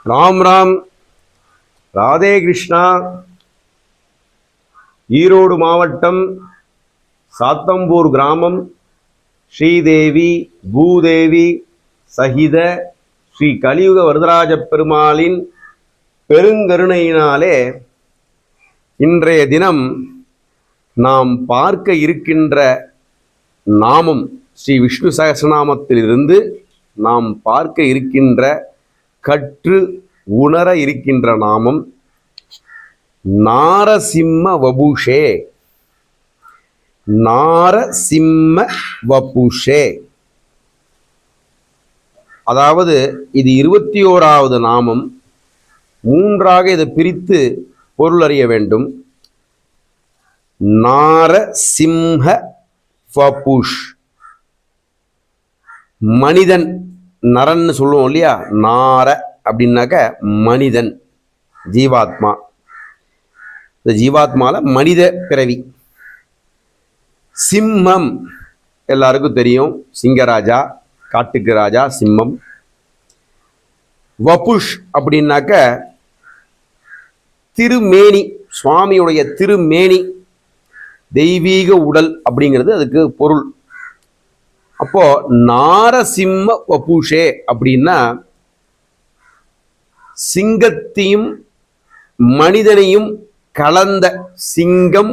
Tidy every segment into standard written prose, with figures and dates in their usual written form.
ராம் ராம். ராதே கிருஷ்ணா. ஈரோடு மாவட்டம் சாத்தம்பூர் கிராமம் ஸ்ரீதேவி பூதேவி சகித ஸ்ரீ கலியுக வரதராஜ பெருமாளின் பெருங்கருணையினாலே இன்றைய தினம் நாம் பார்க்க இருக்கின்ற நாமம் ஸ்ரீ விஷ்ணு சகஸ்ரநாமத்திலிருந்து நாம் பார்க்க இருக்கின்ற கற்று உணர இருக்கின்ற நாமம் நாரசிம்ம வபுஷே. நாரசிம்ம வபுஷே, அதாவது இது 21வது நாமம். மூன்றாக இதை பிரித்து பொருள் அறிய வேண்டும். நாரசிம்ஹ வபுஷ், மனிதன், நரன்னு சொல்லுவோம் இல்லையா? நார அப்படின்னாக்க மனிதன், ஜீவாத்மா. இந்த ஜீவாத்மால மனித பிறவி. சிம்மம் எல்லாருக்கும் தெரியும், சிங்கராஜா, காட்டுக்கு ராஜா சிம்மம். வபுஷ் அப்படின்னாக்க திருமேனி, சுவாமியுடைய திருமேனி, தெய்வீக உடல் அப்படிங்கிறது அதுக்கு பொருள். அப்போ நாரசிம்ம வபுஷே அப்படின்னா சிங்கத்தையும் மனிதனையும் கலந்த, சிங்கம்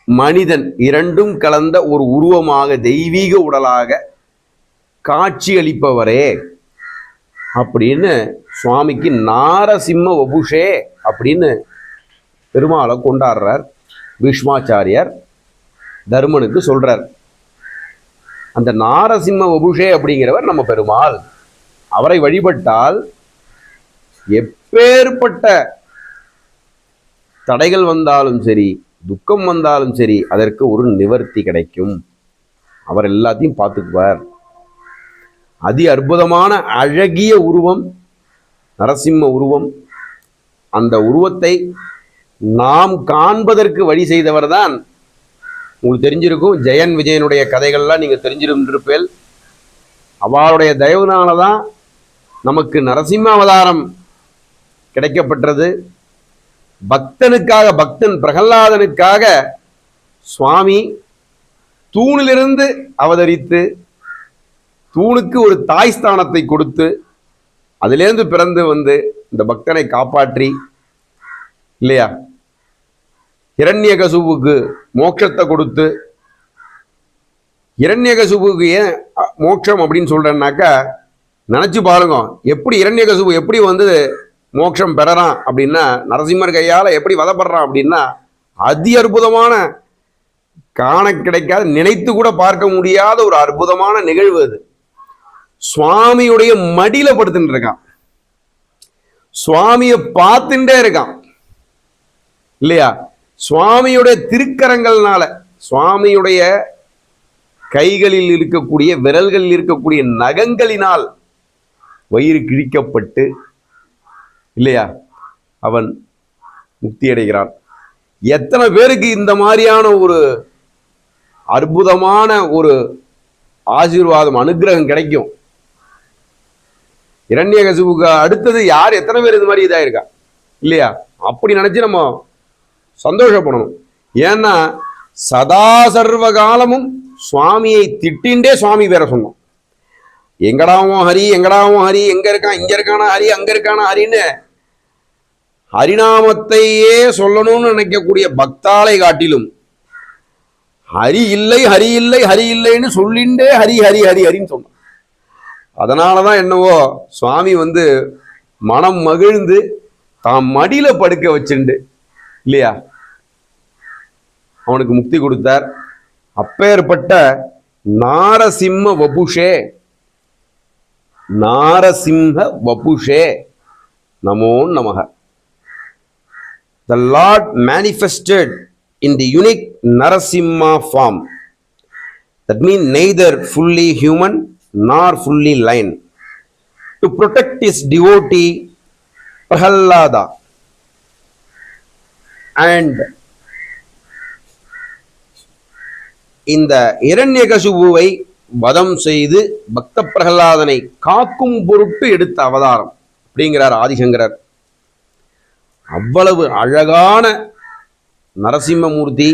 மனிதன் இரண்டும் கலந்த ஒரு உருவமாக, தெய்வீக உடலாக காட்சி அளிப்பவரே அப்படின்னு சுவாமிக்கு நாரசிம்ம வபுஷே அப்படின்னு பெருமாளை கொண்டாடுறார். பீஷ்மாச்சாரியார் தர்மனுக்கு சொல்றார். அந்த நாரசிம்ம வபுஷே அப்படிங்கிறவர் நம்ம பெருமாள். அவரை வழிபட்டால் எப்பேற்பட்ட தடைகள் வந்தாலும் சரி, துக்கம் வந்தாலும் சரி, அதற்கு ஒரு நிவர்த்தி கிடைக்கும். அவர் எல்லாத்தையும் பார்த்துக்குவார். அதி அற்புதமான அழகிய உருவம் நரசிம்ம உருவம். அந்த உருவத்தை நாம் காண்பதற்கு வழி செய்தவர் தான், உங்களுக்கு தெரிஞ்சிருக்கும், ஜெயன் விஜயனுடைய கதைகள்லாம் நீங்கள் தெரிஞ்சிருந்திருப்பேன். அவருடைய தயவுனால தான் நமக்கு நரசிம்ம அவதாரம் கிடைக்கப்பட்டது. பக்தனுக்காக, பக்தன் பிரகலாதனுக்காக சுவாமி தூணிலிருந்து அவதரித்து, தூணுக்கு ஒரு தாய் ஸ்தானத்தை கொடுத்து, அதிலேருந்து பிறந்து வந்து இந்த பக்தனை காப்பாற்றி, இல்லையா, ஹிரண்யகசுபுக்கு மோட்சத்தை கொடுத்து. ஹிரண்யகசுபுக்கு ஏன் மோட்சம் அப்படின்னு சொல்றேன்னாக்கா, நினைச்சு பாருங்க, எப்படி ஹிரண்யகசுபு எப்படி வந்து மோட்சம் பெறறான் அப்படின்னா, நரசிம்மர் கையால் எப்படி வதப்படுறான் அப்படின்னா, அதி அற்புதமான, காண கிடைக்காத, நினைத்து கூட பார்க்க முடியாத ஒரு அற்புதமான நிகழ்வு அது. சுவாமியுடைய மடியில படுத்துட்டு இருக்கான், சுவாமியை பார்த்துட்டே இருக்கான், இல்லையா? சுவாமியுடைய திருக்கரங்கள்னால, சுவாமியுடைய கைகளில் இருக்கக்கூடிய, விரல்களில் இருக்கக்கூடிய நகங்களினால் வயிறு கிழிக்கப்பட்டு, இல்லையா, அவன் முக்தி அடைகிறான். எத்தனை பேருக்கு இந்த மாதிரியான ஒரு அற்புதமான ஒரு ஆசீர்வாதம், அனுகிரகம் கிடைக்கும்? இரண்யகசிபுக்கு அடுத்தது யார், எத்தனை பேர் இது மாதிரி இதாயிருக்கா, இல்லையா? அப்படி நினைச்சு நம்ம சந்தோஷப்படணும். ஏன்னா சதா சர்வ காலமும் சுவாமியை திட்டின்றே சுவாமி பேரை சொன்னோம். எங்கடாவும் ஹரி, எங்கடாவும் ஹரி, எங்க இருக்கான், இங்க இருக்கானா ஹரி, அங்க இருக்கானா ஹரின்னு ஹரிநாமத்தையே சொல்லணும்னு நினைக்கக்கூடிய பக்தாளை காட்டிலும் ஹரி இல்லை, ஹரி இல்லை, ஹரி இல்லைன்னு சொல்லிண்டே ஹரி ஹரி ஹரி ஹரின்னு சொன்னான். அதனாலதான் என்னவோ சுவாமி வந்து மனம் மகிழ்ந்து தாம் மடியில படுக்க வச்சுண்டு, இல்லையா, அவனுக்கு முக்தி கொடுத்தார். அப்பேற்பட்ட நாரசிம்ம வபுஷே, நாரசிம்ம வபுஷே நமோ நமக. The Lord manifested in the unique Narasimha form. That means neither fully human nor fully lion, to protect his devotee Prahalada and இந்த இரண்யகசிபுவை வதம் செய்து பக்த பிரகலாதனை காக்கும் பொருட்டு எடுத்த அவதாரம். அப்படிங்கிறார் ஆதிசங்கரர். அவ்வளவு அழகான நரசிம்மமூர்த்தி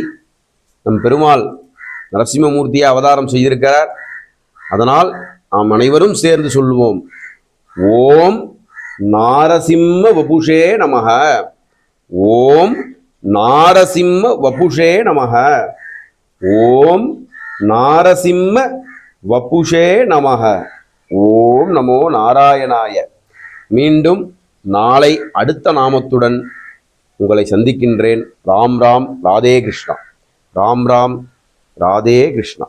நம் பெருமாள் நரசிம்மமூர்த்தியை அவதாரம் செய்திருக்கிறார். அதனால் நாம் அனைவரும் சேர்ந்து சொல்லுவோம், ஓம் நாரசிம்ம வபுஷே நமக, ஓம் நாரசிம்ம வபுஷே நமக, ஓம் நாரசிம்ம வபுஷே நமக, ஓம் நமோ நாராயணாய. மீண்டும் நாளை அடுத்த நாமத்துடன் உங்களை சந்திக்கின்றேன். ராம் ராம் ராதே கிருஷ்ணா. ராம் ராம் ராதே கிருஷ்ணா.